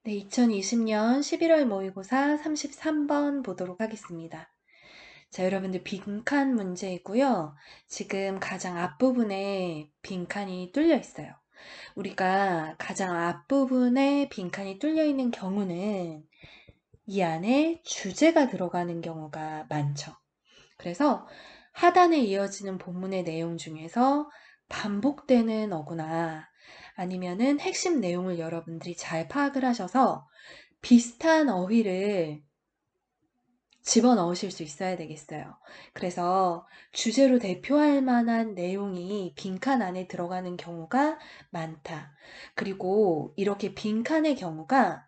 네, 2020년 11월 모의고사 33번 보도록 하겠습니다. 자, 여러분들 빈칸 문제이고요. 지금 가장 앞부분에 빈칸이 뚫려 있어요. 우리가 가장 앞부분에 빈칸이 뚫려 있는 경우는 이 안에 주제가 들어가는 경우가 많죠. 그래서 하단에 이어지는 본문의 내용 중에서 반복되는 어구나 아니면은 핵심 내용을 여러분들이 잘 파악을 하셔서 비슷한 어휘를 집어넣으실 수 있어야 되겠어요. 그래서 주제로 대표할 만한 내용이 빈칸 안에 들어가는 경우가 많다. 그리고 이렇게 빈칸의 경우가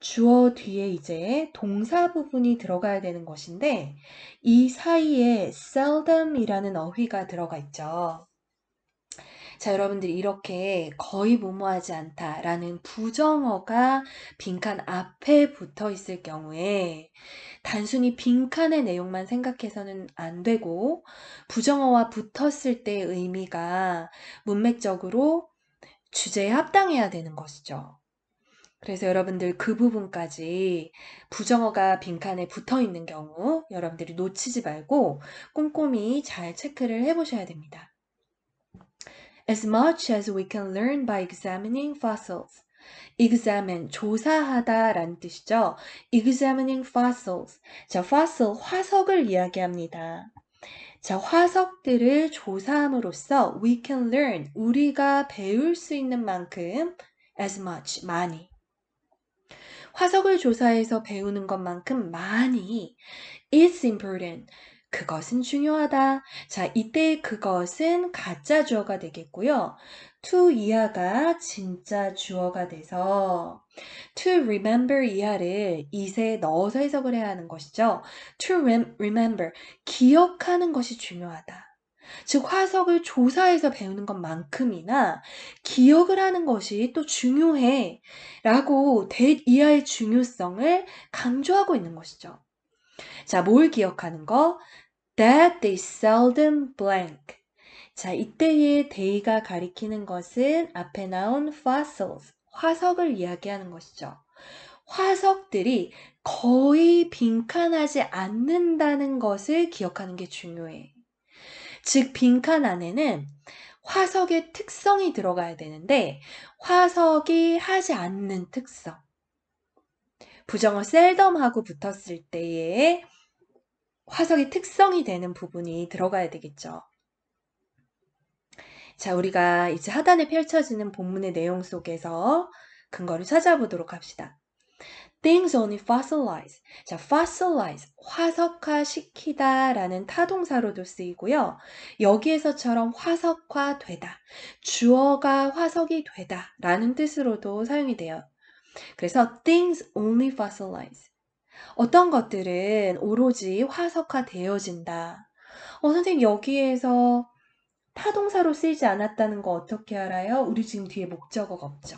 주어 뒤에 이제 동사 부분이 들어가야 되는 것인데 이 사이에 seldom이라는 어휘가 들어가 있죠. 자, 여러분들이 이렇게 거의 무모하지 않다라는 부정어가 빈칸 앞에 붙어 있을 경우에 단순히 빈칸의 내용만 생각해서는 안 되고 부정어와 붙었을 때의 의미가 문맥적으로 주제에 합당해야 되는 것이죠. 그래서 여러분들 그 부분까지 부정어가 빈칸에 붙어 있는 경우 여러분들이 놓치지 말고 꼼꼼히 잘 체크를 해보셔야 됩니다. As much as we can learn by examining fossils. examine, 조사하다 라는 뜻이죠. examining fossils. 자, fossil, 화석을 이야기합니다. 자, 화석들을 조사함으로써 we can learn, 우리가 배울 수 있는 만큼 as much, 많이. 화석을 조사해서 배우는 것만큼 많이 is important. 그것은 중요하다. 자, 이때 그것은 가짜 주어가 되겠고요. to 이하가 진짜 주어가 돼서 to remember 이하를 is에 넣어서 해석을 해야 하는 것이죠. to remember, 기억하는 것이 중요하다. 즉 화석을 조사해서 배우는 것만큼이나 기억을 하는 것이 또 중요해 라고 that 이하의 중요성을 강조하고 있는 것이죠. 자, 뭘 기억하는 거? That they seldom blank. 자, 이때의 they가 가리키는 것은 앞에 나온 fossils, 화석을 이야기하는 것이죠. 화석들이 거의 빈칸하지 않는다는 것을 기억하는 게 중요해. 즉, 빈칸 안에는 화석의 특성이 들어가야 되는데 화석이 하지 않는 특성. 부정어 셀덤하고 붙었을 때의 화석의 특성이 되는 부분이 들어가야 되겠죠. 자, 우리가 이제 하단에 펼쳐지는 본문의 내용 속에서 근거를 찾아보도록 합시다. Things only fossilize. 자, fossilize, 화석화시키다 라는 타동사로도 쓰이고요. 여기에서처럼 화석화되다, 주어가 화석이 되다 라는 뜻으로도 사용이 돼요. 그래서 things only fossilize. 어떤 것들은 오로지 화석화되어진다. 선생님 여기에서 타동사로 쓰이지 않았다는 거 어떻게 알아요? 우리 지금 뒤에 목적어가 없죠.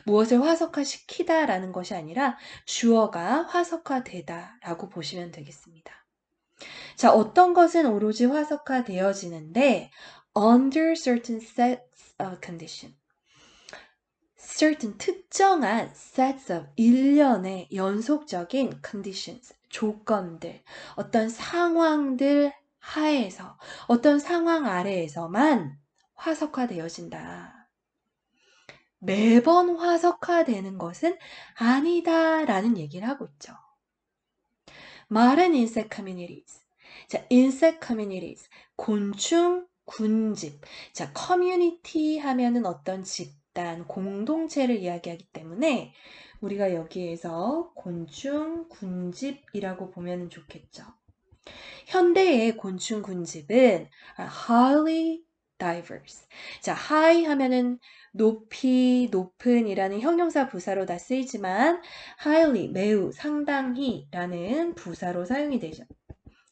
무엇을 화석화시키다 라는 것이 아니라 주어가 화석화되다 라고 보시면 되겠습니다. 자, 어떤 것은 오로지 화석화되어지는데 under certain sets of condition. certain 특정한 sets of 일련의 연속적인 conditions, 조건들, 어떤 상황들 하에서, 어떤 상황 아래에서만 화석화되어진다. 매번 화석화되는 것은 아니다 라는 얘기를 하고 있죠. 마른 insect communities. 자, insect communities. 곤충, 군집. 자, community 하면은 어떤 집단, 공동체를 이야기하기 때문에 우리가 여기에서 곤충, 군집이라고 보면 좋겠죠. 현대의 곤충, 군집은 highly diverse. 자, high 하면은 높이, 높은이라는 형용사 부사로 다 쓰이지만 highly, 매우, 상당히 라는 부사로 사용이 되죠.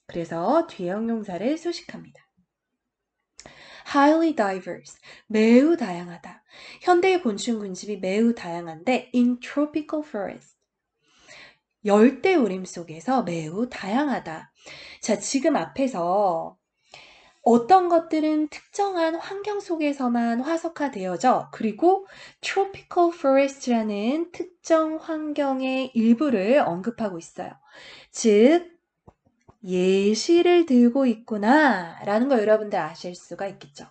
그래서 뒤에 형용사를 수식합니다. highly diverse, 매우 다양하다. 현대의 곤충, 군집이 매우 다양한데 in tropical forest, 열대우림 속에서 매우 다양하다. 자, 지금 앞에서 어떤 것들은 특정한 환경 속에서만 화석화되어져 그리고 tropical forest라는 특정 환경의 일부를 언급하고 있어요. 즉 예시를 들고 있구나 라는 거 여러분들 아실 수가 있겠죠.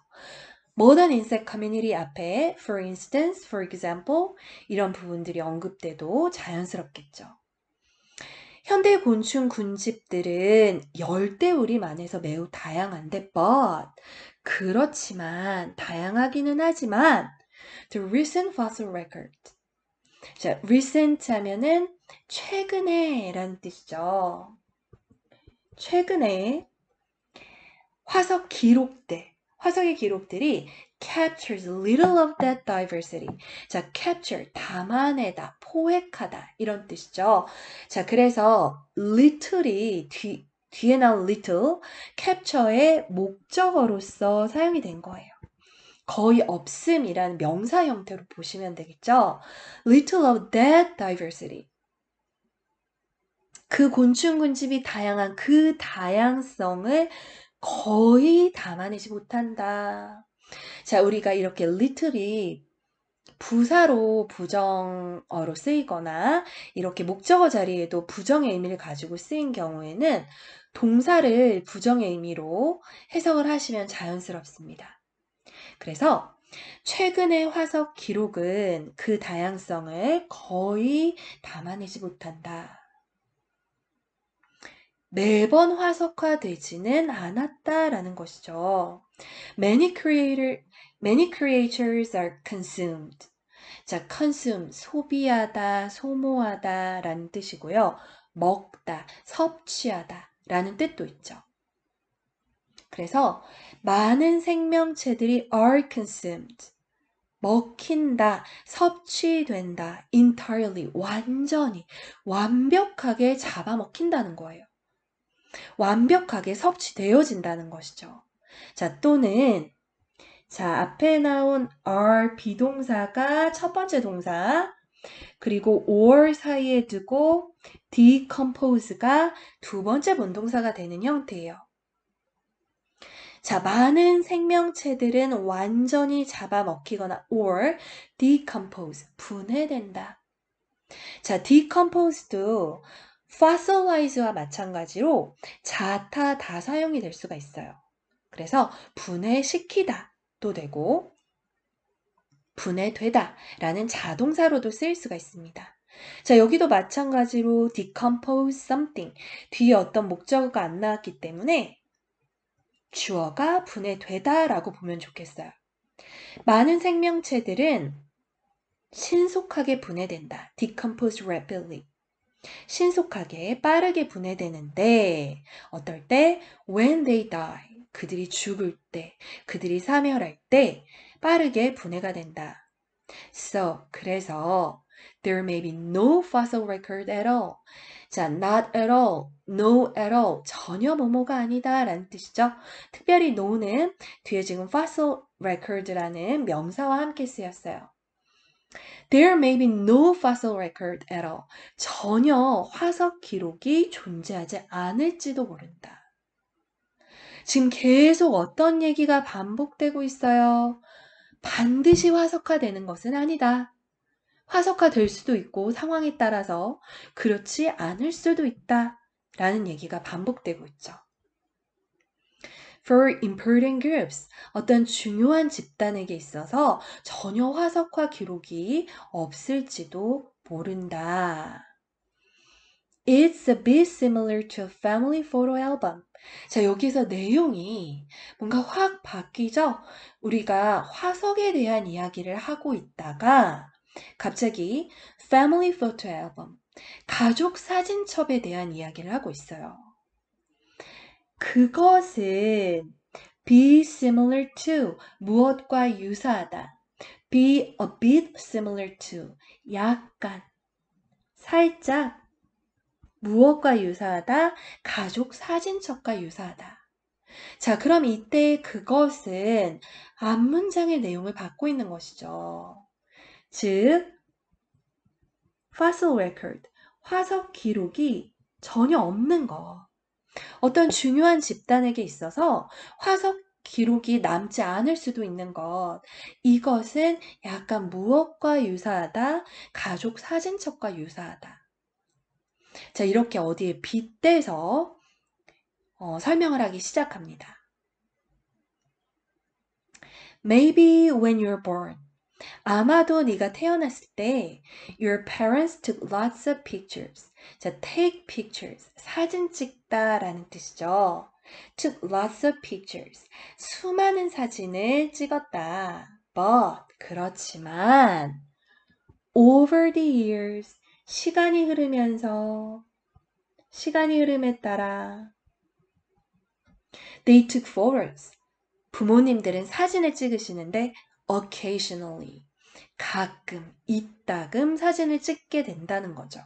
Modern insect community 앞에 for instance, for example 이런 부분들이 언급돼도 자연스럽겠죠. 현대 곤충 군집들은 열대우림안에서 매우 다양한데 but 그렇지만 다양하기는 하지만 the recent fossil record 자, recent 하면은 최근에 라는 뜻이죠. 최근에 화석의 기록들이 captures little of that diversity. 자, capture, 담아내다, 포획하다 이런 뜻이죠. 자, 그래서 little이 뒤에 나온 little, capture의 목적어로서 사용이 된 거예요. 거의 없음이라는 명사 형태로 보시면 되겠죠. little of that diversity. 그 곤충 군집이 다양한 그 다양성을 거의 담아내지 못한다. 자, 우리가 이렇게 little이 부사로 부정어로 쓰이거나 이렇게 목적어 자리에도 부정의 의미를 가지고 쓰인 경우에는 동사를 부정의 의미로 해석을 하시면 자연스럽습니다. 그래서 최근의 화석 기록은 그 다양성을 거의 담아내지 못한다. 매번 화석화되지는 않았다라는 것이죠. Many creatures are consumed. 자, consume, 소비하다, 소모하다 라는 뜻이고요. 먹다, 섭취하다 라는 뜻도 있죠. 그래서 많은 생명체들이 are consumed. 먹힌다, 섭취된다, entirely, 완전히, 완벽하게 잡아먹힌다는 거예요. 완벽하게 섭취되어진다는 것이죠. 자, 또는 자, 앞에 나온 are 비동사가 첫 번째 동사, 그리고 or 사이에 두고 decompose가 두 번째 문동사가 되는 형태예요. 자, 많은 생명체들은 완전히 잡아먹히거나 or decompose, 분해된다. 자, decompose도 fossilize와 마찬가지로 자타 다사용이 될 수가 있어요. 그래서 분해시키다 도 되고 분해되다 라는 자동사로도 쓰일 수가 있습니다. 자, 여기도 마찬가지로 decompose something 뒤에 어떤 목적어가 안 나왔기 때문에 주어가 분해되다 라고 보면 좋겠어요. 많은 생명체들은 신속하게 분해된다. decompose rapidly. 신속하게 빠르게 분해되는데 어떨 때 when they die 그들이 죽을 때 그들이 사멸할 때 빠르게 분해가 된다. So 그래서 there may be no fossil record at all. 자, not at all, no at all 전혀 뭐뭐가 아니다 라는 뜻이죠. 특별히 no는 뒤에 지금 fossil record라는 명사와 함께 쓰였어요. There may be no fossil record at all. 전혀 화석 기록이 존재하지 않을지도 모른다. 지금 계속 어떤 얘기가 반복되고 있어요? 반드시 화석화되는 것은 아니다. 화석화될 수도 있고 상황에 따라서 그렇지 않을 수도 있다. 라는 얘기가 반복되고 있죠. For important groups, 어떤 중요한 집단에게 있어서 전혀 화석화 기록이 없을지도 모른다. It's a bit similar to a family photo album. 자, 여기서 내용이 뭔가 확 바뀌죠? 우리가 화석에 대한 이야기를 하고 있다가 갑자기 family photo album, 가족 사진첩에 대한 이야기를 하고 있어요. 그것은 be similar to, 무엇과 유사하다. be a bit similar to, 약간, 살짝, 무엇과 유사하다? 가족 사진첩과 유사하다. 자, 그럼 이때 그것은 앞문장의 내용을 받고 있는 것이죠. 즉, fossil record, 화석 기록이 전혀 없는 거. 어떤 중요한 집단에게 있어서 화석 기록이 남지 않을 수도 있는 것. 이것은 약간 무엇과 유사하다? 가족 사진첩과 유사하다. 자, 이렇게 어디에 빗대서 설명을 하기 시작합니다. Maybe when you're born. 아마도 네가 태어났을 때 your parents took lots of pictures. 자, take pictures. 사진 찍다라는 뜻이죠. took lots of pictures. 수많은 사진을 찍었다. But 그렇지만 over the years 시간이 흐름에 따라 they took photos. 부모님들은 사진을 찍으시는데 occasionally 가끔, 이따금 사진을 찍게 된다는 거죠.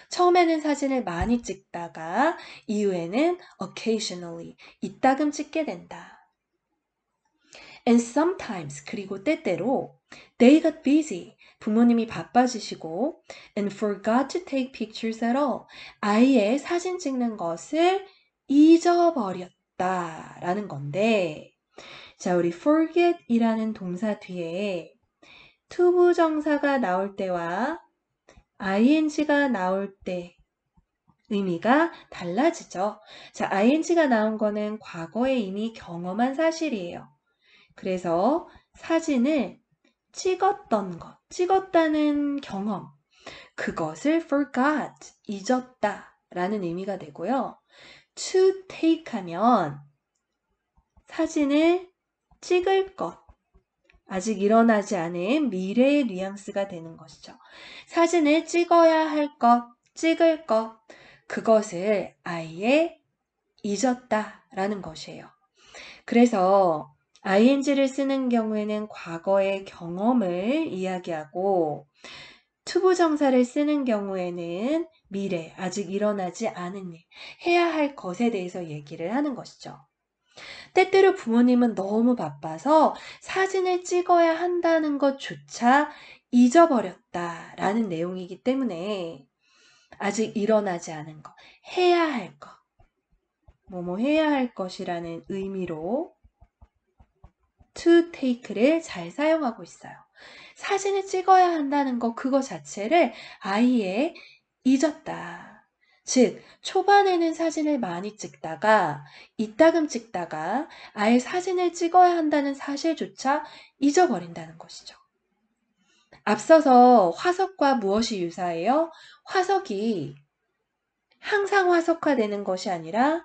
처음에는 사진을 많이 찍다가 이후에는 occasionally 이따금 찍게 된다. And sometimes 그리고 때때로 they got busy 부모님이 바빠지시고 and forgot to take pictures at all 아예 사진 찍는 것을 잊어버렸다라는 건데 자 우리 forget이라는 동사 뒤에 투부정사가 나올 때와 ing가 나올 때 의미가 달라지죠. 자, ing가 나온 거는 과거에 이미 경험한 사실이에요. 그래서 사진을 찍었다는 경험, 그것을 forgot, 잊었다 라는 의미가 되고요. to take 하면 사진을 찍을 것, 아직 일어나지 않은 미래의 뉘앙스가 되는 것이죠. 사진을 찍어야 할 것, 찍을 것, 그것을 아예 잊었다라는 것이에요. 그래서 ing를 쓰는 경우에는 과거의 경험을 이야기하고 투부정사를 쓰는 경우에는 미래, 아직 일어나지 않은 일, 해야 할 것에 대해서 얘기를 하는 것이죠. 때때로 부모님은 너무 바빠서 사진을 찍어야 한다는 것조차 잊어버렸다라는 내용이기 때문에 아직 일어나지 않은 것, 해야 할 것, 뭐뭐 해야 할 것이라는 의미로 to take를 잘 사용하고 있어요. 사진을 찍어야 한다는 것 그거 자체를 아예 잊었다. 즉 초반에는 사진을 많이 찍다가 이따금 찍다가 아예 사진을 찍어야 한다는 사실조차 잊어버린다는 것이죠. 앞서서 화석과 무엇이 유사해요? 화석이 항상 화석화되는 것이 아니라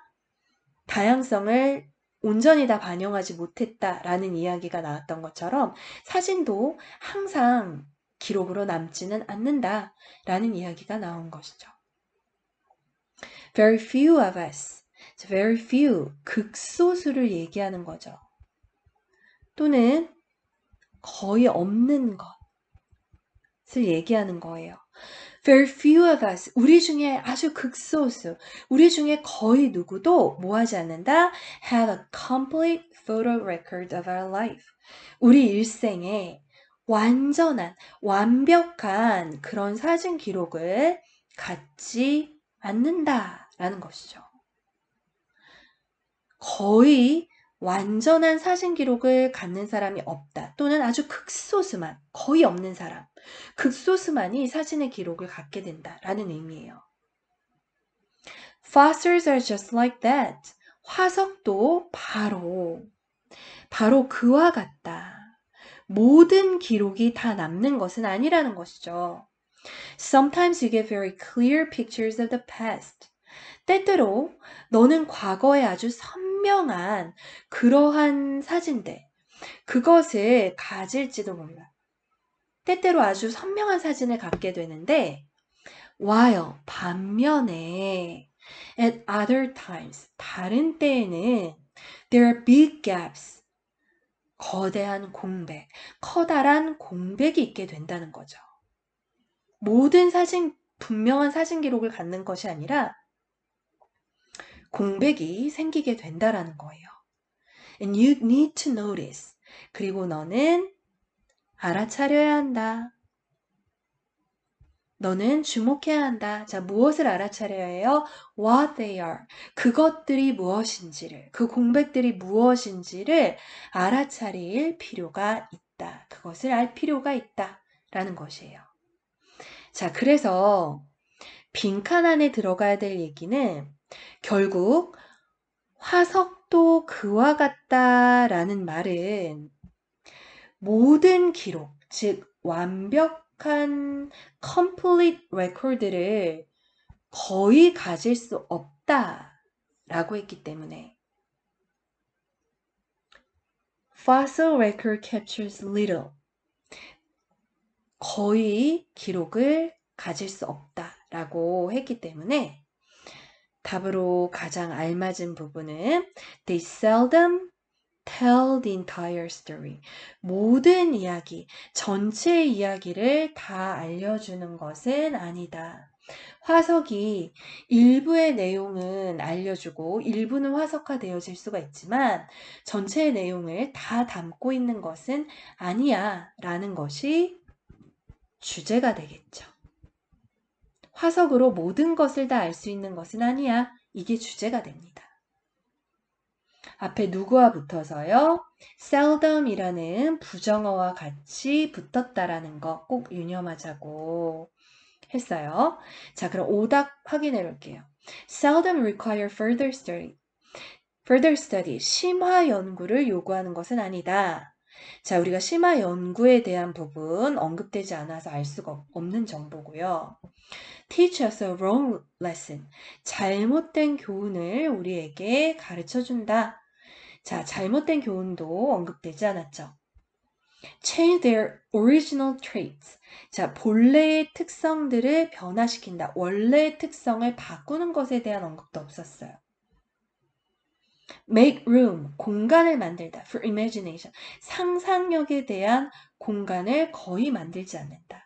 다양성을 온전히 다 반영하지 못했다라는 이야기가 나왔던 것처럼 사진도 항상 기록으로 남지는 않는다라는 이야기가 나온 것이죠. Very few of us. Very few. 극소수를 얘기하는 거죠. 또는 거의 없는 것을 얘기하는 거예요. Very few of us. 우리 중에 아주 극소수. 우리 중에 거의 누구도 뭐 하지 않는다? Have a complete photo record of our life. 우리 일생에 완벽한 그런 사진 기록을 갖지 않는다라는 것이죠. 거의 완전한 사진 기록을 갖는 사람이 없다. 또는 아주 극소수만, 거의 없는 사람. 극소수만이 사진의 기록을 갖게 된다라는 의미예요. Fossils are just like that. 화석도 바로 그와 같다. 모든 기록이 다 남는 것은 아니라는 것이죠. Sometimes you get very clear pictures of the past. 때때로 너는 과거에 아주 선명한 그러한 사진들, 그것을 가질지도 몰라. 때때로 아주 선명한 사진을 갖게 되는데 while, 반면에 at other times, 다른 때에는 there are big gaps, 거대한 공백, 커다란 공백이 있게 된다는 거죠. 모든 분명한 사진 기록을 갖는 것이 아니라 공백이 생기게 된다라는 거예요. And you need to notice. 그리고 너는 알아차려야 한다. 너는 주목해야 한다. 자, 무엇을 알아차려야 해요? What they are. 그것들이 무엇인지를, 그 공백들이 무엇인지를 알아차릴 필요가 있다. 그것을 알 필요가 있다. 라는 것이에요. 자, 그래서 빈칸 안에 들어가야 될 얘기는 결국 화석도 그와 같다라는 말은 모든 기록, 즉 완벽한 complete record를 거의 가질 수 없다라고 했기 때문에 fossil record captures little, 거의 기록을 가질 수 없다라고 했기 때문에 답으로 가장 알맞은 부분은 they seldom tell the entire story. 모든 이야기, 전체 이야기를 다 알려주는 것은 아니다. 화석이 일부의 내용은 알려주고 일부는 화석화되어질 수가 있지만 전체의 내용을 다 담고 있는 것은 아니야 라는 것이 주제가 되겠죠. 화석으로 모든 것을 다 알 수 있는 것은 아니야. 이게 주제가 됩니다. 앞에 누구와 붙어서요? seldom이라는 부정어와 같이 붙었다라는 거 꼭 유념하자고 했어요. 자, 그럼 오답 확인해 볼게요. seldom require further study. further study, 심화 연구를 요구하는 것은 아니다. 자, 우리가 심화 연구에 대한 부분 언급되지 않아서 알 수가 없는 정보고요. teach us a wrong lesson. 잘못된 교훈을 우리에게 가르쳐 준다. 자, 잘못된 교훈도 언급되지 않았죠. change their original traits. 자, 본래의 특성들을 변화시킨다. 원래의 특성을 바꾸는 것에 대한 언급도 없었어요. make room, 공간을 만들다. for imagination, 상상력에 대한 공간을 거의 만들지 않는다.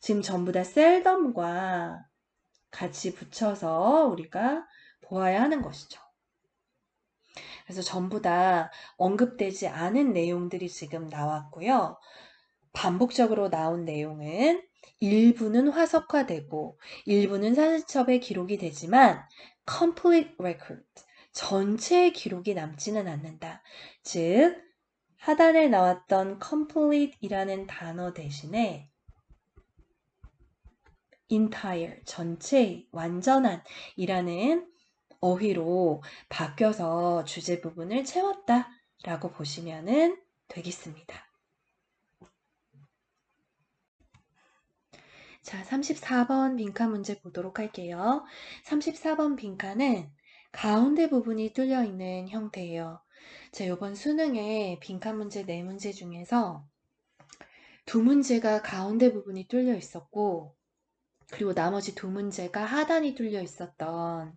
지금 전부 다 seldom과 같이 붙여서 우리가 보아야 하는 것이죠. 그래서 전부 다 언급되지 않은 내용들이 지금 나왔고요. 반복적으로 나온 내용은 일부는 화석화되고 일부는 사진첩에 기록이 되지만 complete record, 전체의 기록이 남지는 않는다. 즉 하단에 나왔던 complete이라는 단어 대신에 entire, 전체, 완전한 이라는 어휘로 바뀌어서 주제 부분을 채웠다라고 보시면 되겠습니다. 자, 34번 빈칸 문제 보도록 할게요. 34번 빈칸은 가운데 부분이 뚫려 있는 형태예요. 자, 이번 수능에 빈칸 문제 4문제 중에서 2문제가 가운데 부분이 뚫려 있었고 그리고 나머지 2문제가 하단이 뚫려 있었던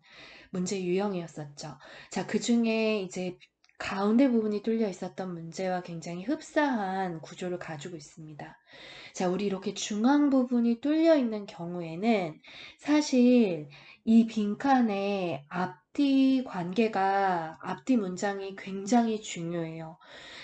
문제 유형이었었죠. 자, 그 중에 이제 가운데 부분이 뚫려 있었던 문제와 굉장히 흡사한 구조를 가지고 있습니다. 자, 우리 이렇게 중앙 부분이 뚫려 있는 경우에는 사실 이 빈칸의 앞뒤 관계가, 앞뒤 문장이 굉장히 중요해요.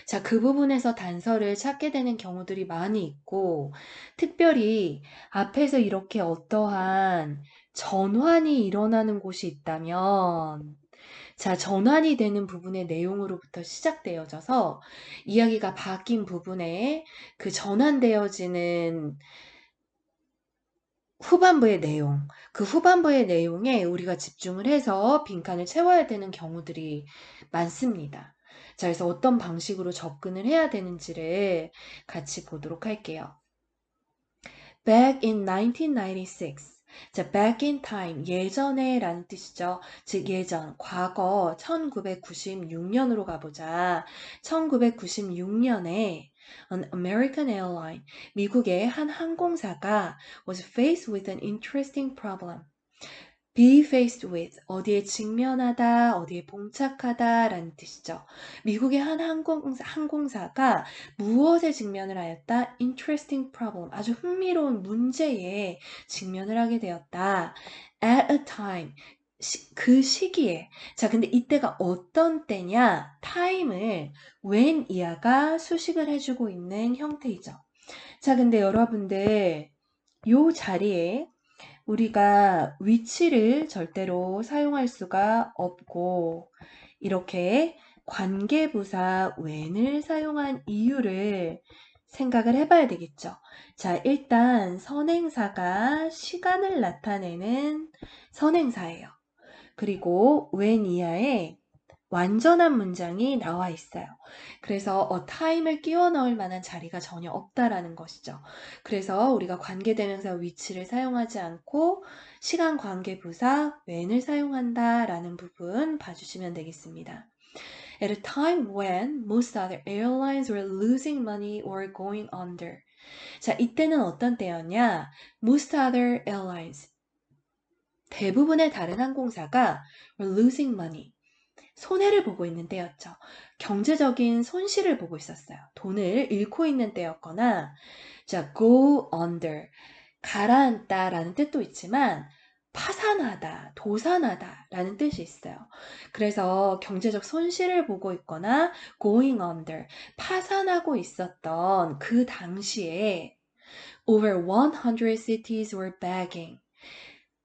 자, 그 부분에서 단서를 찾게 되는 경우들이 많이 있고, 특별히 앞에서 이렇게 어떠한 전환이 일어나는 곳이 있다면, 자, 전환이 되는 부분의 내용으로부터 시작되어져서 이야기가 바뀐 부분에 그 전환되어지는 후반부의 내용, 그 후반부의 내용에 우리가 집중을 해서 빈칸을 채워야 되는 경우들이 많습니다. 자, 그래서 어떤 방식으로 접근을 해야 되는지를 같이 보도록 할게요. Back in 1996. 자, back in time, 예전에 라는 뜻이죠. 즉, 예전, 과거 1996년으로 가보자. 1996년에 an American airline, 미국의 한 항공사가 was faced with an interesting problem. be faced with, 어디에 직면하다, 어디에 봉착하다 라는 뜻이죠. 미국의 한 항공사가 무엇에 직면을 하였다? interesting problem, 아주 흥미로운 문제에 직면을 하게 되었다. at a time, 그 시기에. 자, 근데 이때가 어떤 때냐? time을 when 이하가 수식을 해주고 있는 형태이죠. 자, 근데 여러분들 요 자리에 우리가 위치를 절대로 사용할 수가 없고 이렇게 관계부사 when을 사용한 이유를 생각을 해봐야 되겠죠. 자, 일단 선행사가 시간을 나타내는 선행사예요. 그리고 when 이하에 완전한 문장이 나와 있어요. 그래서 a time을 끼워 넣을 만한 자리가 전혀 없다라는 것이죠. 그래서 우리가 관계대명사 위치를 사용하지 않고 시간 관계 부사 when을 사용한다라는 부분 봐주시면 되겠습니다. At a time when most other airlines were losing money or going under. 자, 이때는 어떤 때였냐? Most other airlines. 대부분의 다른 항공사가 were losing money. 손해를 보고 있는 때였죠. 경제적인 손실을 보고 있었어요. 돈을 잃고 있는 때였거나, 자, go under, 가라앉다 라는 뜻도 있지만, 파산하다, 도산하다 라는 뜻이 있어요. 그래서 경제적 손실을 보고 있거나, going under, 파산하고 있었던 그 당시에, over 100 cities were begging.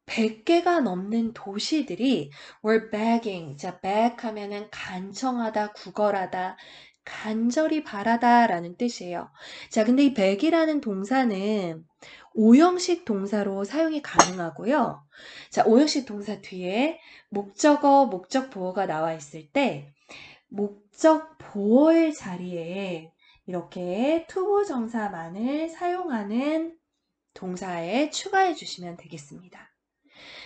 100개가 넘는 도시들이 were begging. 자, beg 하면은 간청하다, 구걸하다, 간절히 바라다 라는 뜻이에요. 자, 근데 이 beg이라는 동사는 오형식 동사로 사용이 가능하고요. 자, 오형식 동사 뒤에 목적어, 목적 보어가 나와 있을 때 목적 보어의 자리에 이렇게 투부정사만을 사용하는 동사에 추가해 주시면 되겠습니다.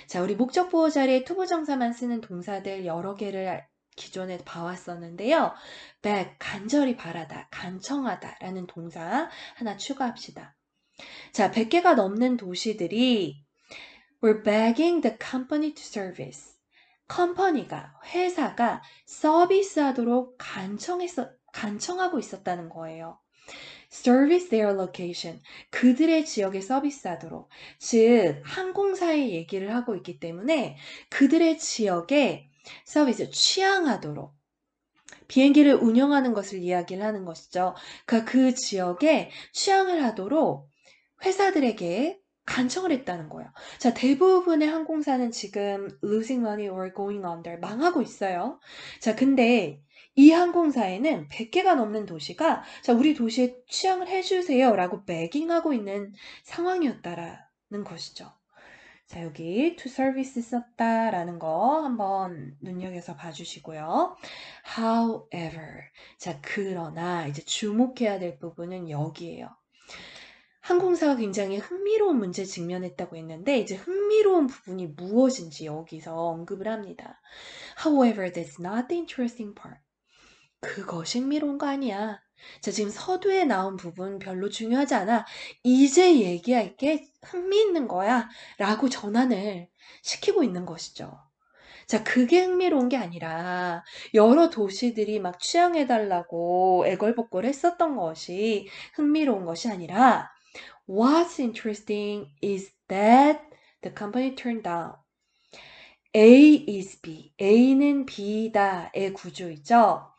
자, 우리 목적 보호 자리에 투부정사만 쓰는 동사들 여러 개를 기존에 봐왔었는데요. beg, 간절히 바라다, 간청하다 라는 동사 하나 추가합시다. 자, 100개가 넘는 도시들이 were begging the company to service. 컴퍼니가, 회사가 서비스하도록 간청하고 있었다는 거예요. Service their location. 그들의 지역에 서비스하도록. 즉, 항공사의 얘기를 하고 있기 때문에 그들의 지역에 서비스 취항하도록. 비행기를 운영하는 것을 이야기를 하는 것이죠. 그러니까 그 지역에 취항을 하도록 회사들에게 간청을 했다는 거예요. 자, 대부분의 항공사는 지금 losing money or going under 망하고 있어요. 자, 근데 이 항공사에는 100개가 넘는 도시가 자, 우리 도시에 취항을 해주세요 라고 begging하고 있는 상황이었다라는 것이죠. 자, 여기 to service 썼다라는 거 한번 눈여겨서 봐주시고요. However, 자, 그러나 이제 주목해야 될 부분은 여기에요. 항공사가 굉장히 흥미로운 문제에 직면했다고 했는데 이제 흥미로운 부분이 무엇인지 여기서 언급을 합니다. However, that's not the interesting part. 그것이 흥미로운 거 아니야. 자, 지금 서두에 나온 부분 별로 중요하지 않아. 이제 얘기할 게 흥미있는 거야. 라고 전환을 시키고 있는 것이죠. 자, 그게 흥미로운 게 아니라 여러 도시들이 막 취항해달라고 애걸복걸 했었던 것이 흥미로운 것이 아니라 What's interesting is that the company turned down. A is B. A는 B다의 구조이죠.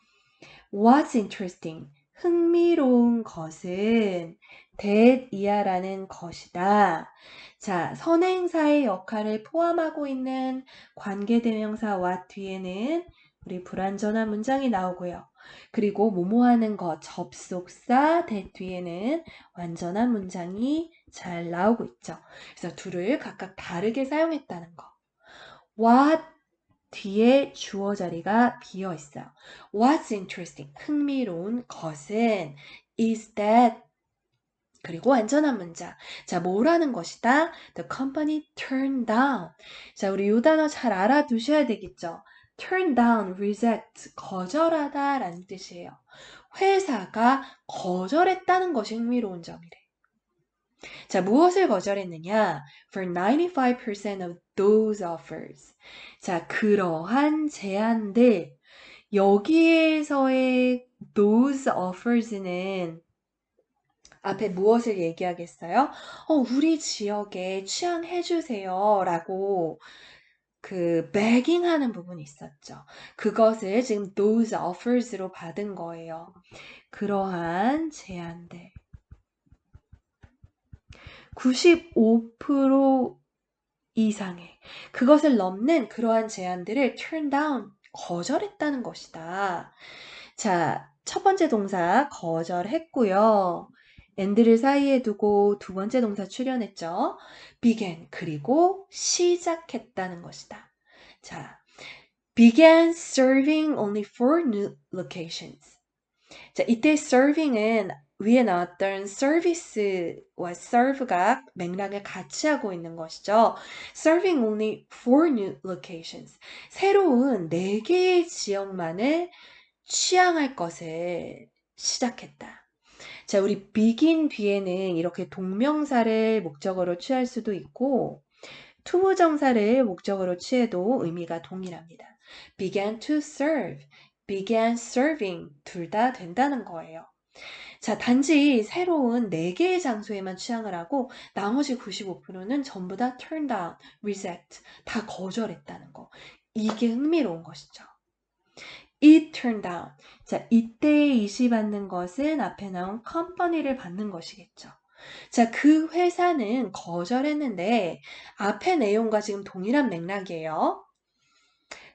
What's interesting? 흥미로운 것은 that 이하라는 것이다. 자, 선행사의 역할을 포함하고 있는 관계대명사 what 뒤에는 우리 불완전한 문장이 나오고요. 그리고 뭐뭐하는 것, 접속사 that 뒤에는 완전한 문장이 잘 나오고 있죠. 그래서 둘을 각각 다르게 사용했다는 거. What 뒤에 주어 자리가 비어 있어요. What's interesting? 흥미로운 것은 is that 그리고 완전한 문장. 자, 뭐라는 것이다? The company turned down. 자, 우리 이 단어 잘 알아두셔야 되겠죠? turn down, reject, 거절하다 라는 뜻이에요. 회사가 거절했다는 것이 흥미로운 점이래. 자, 무엇을 거절했느냐? For 95% of those offers. 자, 그러한 제안들. 여기에서의 those offers는 앞에 무엇을 얘기하겠어요? 우리 지역에 취항해주세요. 라고 그 begging 하는 부분이 있었죠. 그것을 지금 those offers로 받은 거예요. 그러한 제안들. 95% 이상의 그것을 넘는 그러한 제안들을 turn down, 거절했다는 것이다. 자, 첫 번째 동사 거절했고요. and를 사이에 두고 두 번째 동사 출연했죠. began, 그리고 시작했다는 것이다. 자, began serving only 4 new locations. 자, 이때 serving은 위에 나왔던 service와 serve가 맥락을 같이 하고 있는 것이죠. Serving only 4 new locations. 새로운 4개의 지역만을 취향할 것을 시작했다. 자, 우리 begin 뒤에는 이렇게 동명사를 목적어로 취할 수도 있고 투부정사를 목적어로 취해도 의미가 동일합니다. began to serve, began serving 둘 다 된다는 거예요. 자, 단지 새로운 4개의 장소에만 취향을 하고 나머지 95%는 전부 다 turn down, reject, 다 거절했다는 거. 이게 흥미로운 것이죠. It turned down. 자, 이때 이시 받는 것은 앞에 나온 company를 받는 것이겠죠. 자, 그 회사는 거절했는데 앞의 내용과 지금 동일한 맥락이에요.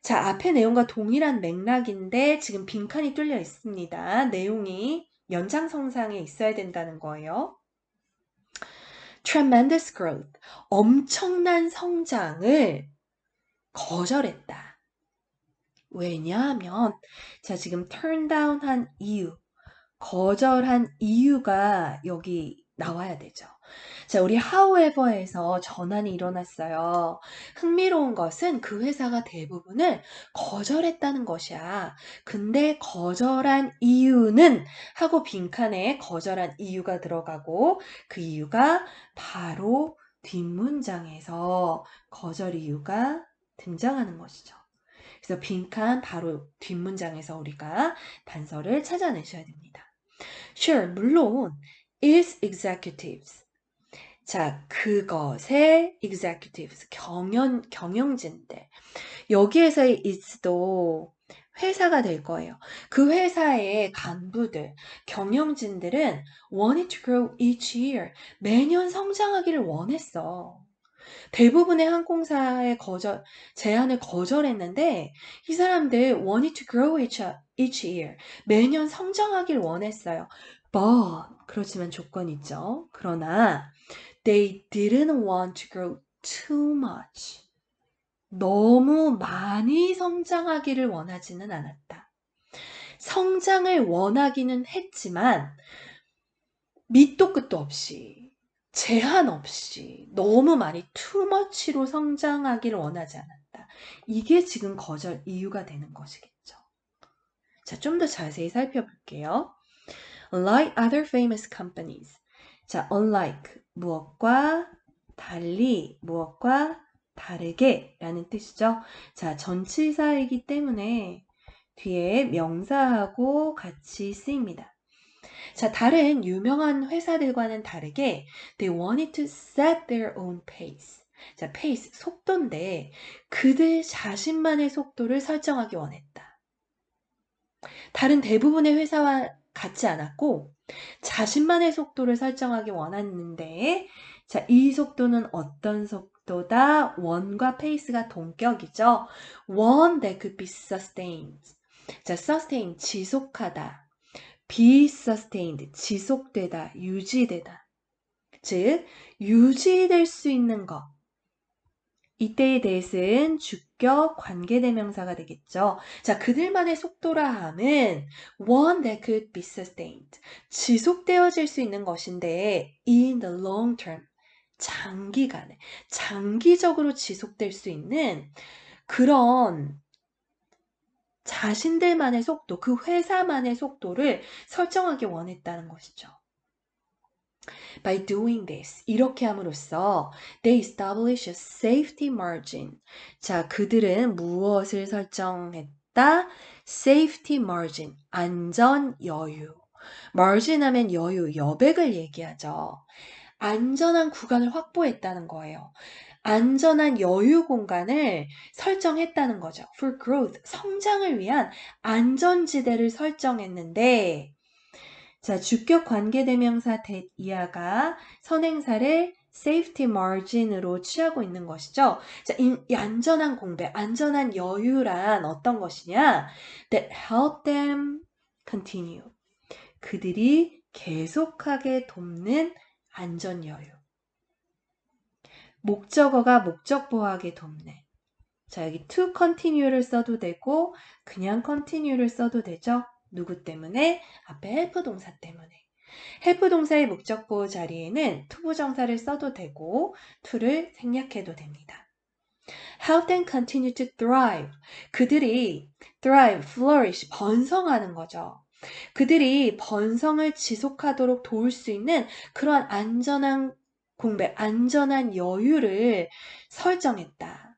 자, 앞의 내용과 동일한 맥락인데 지금 빈칸이 뚫려 있습니다. 내용이 연장선상에 있어야 된다는 거예요. Tremendous growth. 엄청난 성장을 거절했다. 왜냐하면 자, 지금 turn down 한 이유, 거절한 이유가 여기 나와야 되죠. 자, 우리 however에서 전환이 일어났어요. 흥미로운 것은 그 회사가 대부분을 거절했다는 것이야. 근데 거절한 이유는 하고 빈칸에 거절한 이유가 들어가고 그 이유가 바로 뒷문장에서 거절 이유가 등장하는 것이죠. 그래서 빈칸 바로 뒷문장에서 우리가 단서를 찾아내셔야 됩니다. Sure, 물론 is executives. 자, 그것의 executives, 경영진들. 여기에서의 is도 회사가 될 거예요. 그 회사의 간부들, 경영진들은 wanted to grow each year. 매년 성장하기를 원했어. 대부분의 항공사의 제안을 거절했는데 이 사람들 wanted to grow each year. 매년 성장하길 원했어요. But 그렇지만 조건이 있죠. 그러나 they didn't want to grow too much. 너무 많이 성장하기를 원하지는 않았다. 성장을 원하기는 했지만 밑도 끝도 없이 제한 없이 너무 많이 too much로 성장하기를 원하지 않았다. 이게 지금 거절 이유가 되는 것이겠죠. 자, 좀 더 자세히 살펴볼게요. Unlike other famous companies. 자, unlike 무엇과 달리 무엇과 다르게 라는 뜻이죠. 자, 전치사이기 때문에 뒤에 명사하고 같이 쓰입니다. 자, 다른 유명한 회사들과는 다르게 they wanted to set their own pace. 자, pace, 속도인데 그들 자신만의 속도를 설정하기 원했다. 다른 대부분의 회사와 같지 않았고 자신만의 속도를 설정하기 원했는데 자, 이 속도는 어떤 속도다? one과 pace가 동격이죠. one that could be sustained. 자, sustain, 지속하다. be sustained, 지속되다, 유지되다. 즉, 유지될 수 있는 것. 이때의 that은 주격 관계대명사가 되겠죠. 자, 그들만의 속도라 함은 one that could be sustained. 지속되어질 수 있는 것인데 in the long term. 장기간에, 장기적으로 지속될 수 있는 그런 자신들만의 속도, 그 회사만의 속도를 설정하기 원했다는 것이죠. By doing this, 이렇게 함으로써 they establish a safety margin. 자, 그들은 무엇을 설정했다? Safety margin, 안전 여유. margin 하면 여유, 여백을 얘기하죠. 안전한 구간을 확보했다는 거예요. 안전한 여유 공간을 설정했다는 거죠. For growth, 성장을 위한 안전지대를 설정했는데 자, 주격 관계대명사 that 이하가 선행사를 safety margin으로 취하고 있는 것이죠. 자, 이 안전한 공백, 안전한 여유란 어떤 것이냐? That help them continue. 그들이 계속하게 돕는 안전 여유. 목적어가 목적보호하게 돕네. 자, 여기 to continue를 써도 되고 그냥 continue를 써도 되죠. 누구 때문에? 앞에 help 동사 때문에. help 동사의 목적보호 자리에는 to 부정사를 써도 되고 to를 생략해도 됩니다. Help them continue to thrive. 그들이 thrive, flourish, 번성하는 거죠. 그들이 번성을 지속하도록 도울 수 있는 그러한 안전한 공백, 안전한 여유를 설정했다.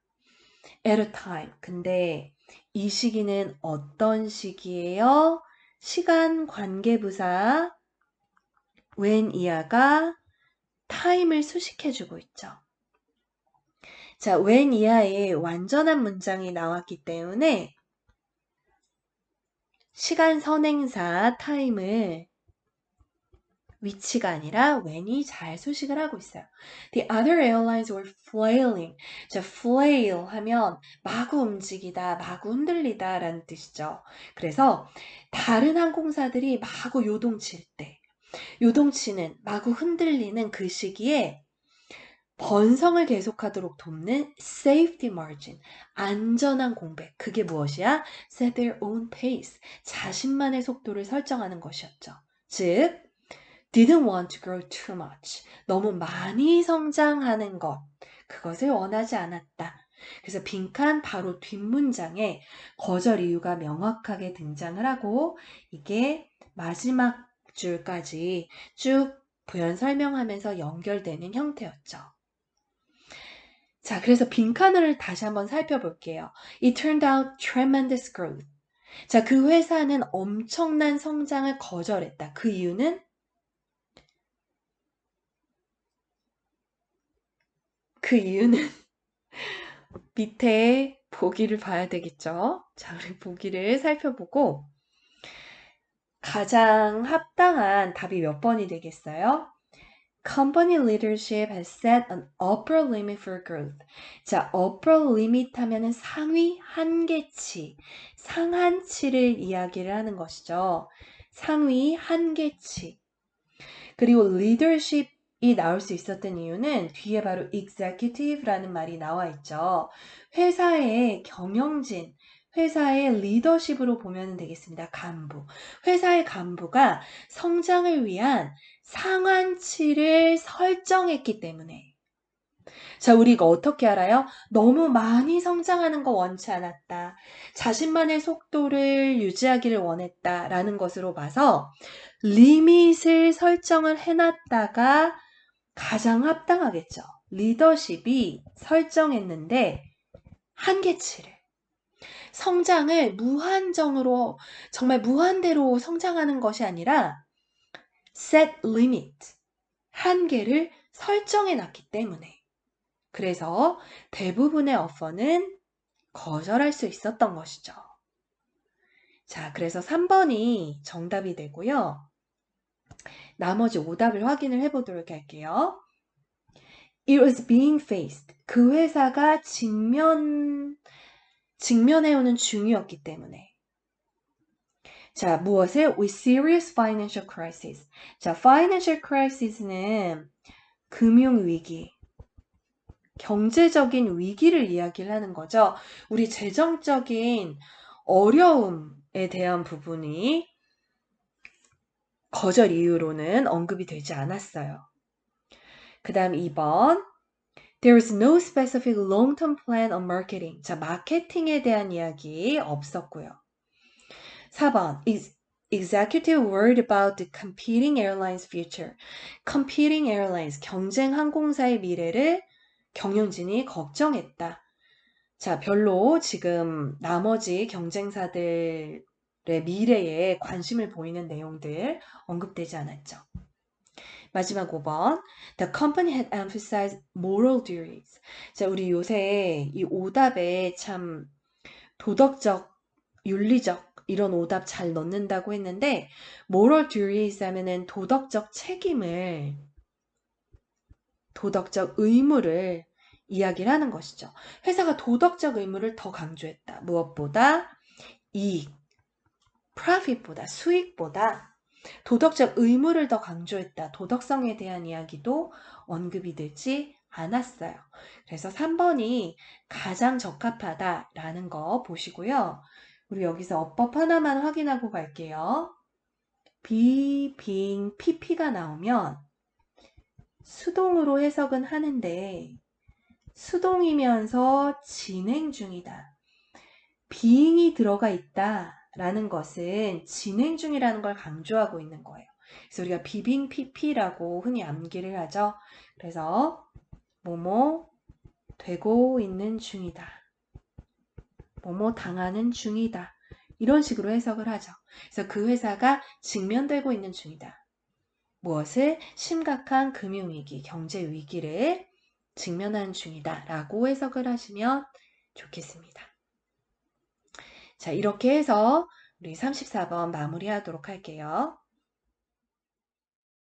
At a time. 근데 이 시기는 어떤 시기예요? 시간 관계부사 when 이하가 time을 수식해주고 있죠. 자, when 이하에 완전한 문장이 나왔기 때문에 시간 선행사 time을 which가 아니라 when이 잘 수식을 하고 있어요. The other airlines were flailing. 자, flail 하면 마구 움직이다, 마구 흔들리다 라는 뜻이죠. 그래서 다른 항공사들이 마구 요동칠 때, 요동치는, 마구 흔들리는 그 시기에 번성을 계속하도록 돕는 safety margin, 안전한 공백. 그게 무엇이야? Set their own pace, 자신만의 속도를 설정하는 것이었죠. 즉, didn't want to grow too much. 너무 많이 성장하는 것. 그것을 원하지 않았다. 그래서 빈칸 바로 뒷문장에 거절 이유가 명확하게 등장을 하고 이게 마지막 줄까지 쭉 부연 설명하면서 연결되는 형태였죠. 자, 그래서 빈칸을 다시 한번 살펴볼게요. It turned out tremendous growth. 자, 그 회사는 엄청난 성장을 거절했다. 그 이유는 밑에 보기를 봐야 되겠죠. 자, 우리 보기를 살펴보고 가장 합당한 답이 몇 번이 되겠어요? Company leadership has set an upper limit for growth. 자, upper limit 하면은 상위 한계치, 상한치를 이야기를 하는 것이죠. 상위 한계치. 그리고 leadership이 나올 수 있었던 이유는 뒤에 바로 executive라는 말이 나와 있죠. 회사의 경영진, 회사의 리더십으로 보면 되겠습니다. 간부. 회사의 간부가 성장을 위한 상한치를 설정했기 때문에. 자, 우리 이거 어떻게 알아요? 너무 많이 성장하는 거 원치 않았다. 자신만의 속도를 유지하기를 원했다라는 것으로 봐서 리밋을 설정을 해놨다가 가장 합당하겠죠. 리더십이 설정했는데 한계치를. 성장을 무한정으로 정말 무한대로 성장하는 것이 아니라 set limit, 한계를 설정해 놨기 때문에 그래서 대부분의 오퍼는 거절할 수 있었던 것이죠. 자, 그래서 3번이 정답이 되고요. 나머지 오답을 확인을 해보도록 할게요. It was being faced. 그 회사가 직면해오는 중이었기 때문에. 자, 무엇을? With serious financial crisis. 자, financial crisis는 금융위기, 경제적인 위기를 이야기를 하는 거죠. 우리 재정적인 어려움에 대한 부분이 거절 이유로는 언급이 되지 않았어요. 그 다음 2번. There is no specific long-term plan on marketing. 자, 마케팅에 대한 이야기 없었고요. 4번. Executive worried about the competing airlines future. Competing airlines, 경쟁 항공사의 미래를 경영진이 걱정했다. 자, 별로 지금 나머지 경쟁사들의 미래에 관심을 보이는 내용들 언급되지 않았죠. 마지막 5번. The company had emphasized moral duties. 자, 우리 요새 이 오답에 참 도덕적, 윤리적 이런 오답 잘 넣는다고 했는데 moral duties 하면은 도덕적 책임을 도덕적 의무를 이야기를 하는 것이죠. 회사가 도덕적 의무를 더 강조했다. 무엇보다 이익, profit보다 수익보다 도덕적 의무를 더 강조했다. 도덕성에 대한 이야기도 언급이 되지 않았어요. 그래서 3번이 가장 적합하다라는 거 보시고요. 우리 여기서 어법 하나만 확인하고 갈게요. be, being, pp가 나오면 수동으로 해석은 하는데 수동이면서 진행 중이다. being이 들어가 있다라는 것은 진행 중이라는 걸 강조하고 있는 거예요. 그래서 우리가 비빙 pp라고 흔히 암기를 하죠. 그래서 뭐뭐 되고 있는 중이다. 뭐뭐 당하는 중이다. 이런 식으로 해석을 하죠. 그래서 그 회사가 직면되고 있는 중이다. 무엇을? 심각한 금융위기, 경제위기를 직면하는 중이다 라고 해석을 하시면 좋겠습니다. 자, 이렇게 해서 우리 34번 마무리하도록 할게요.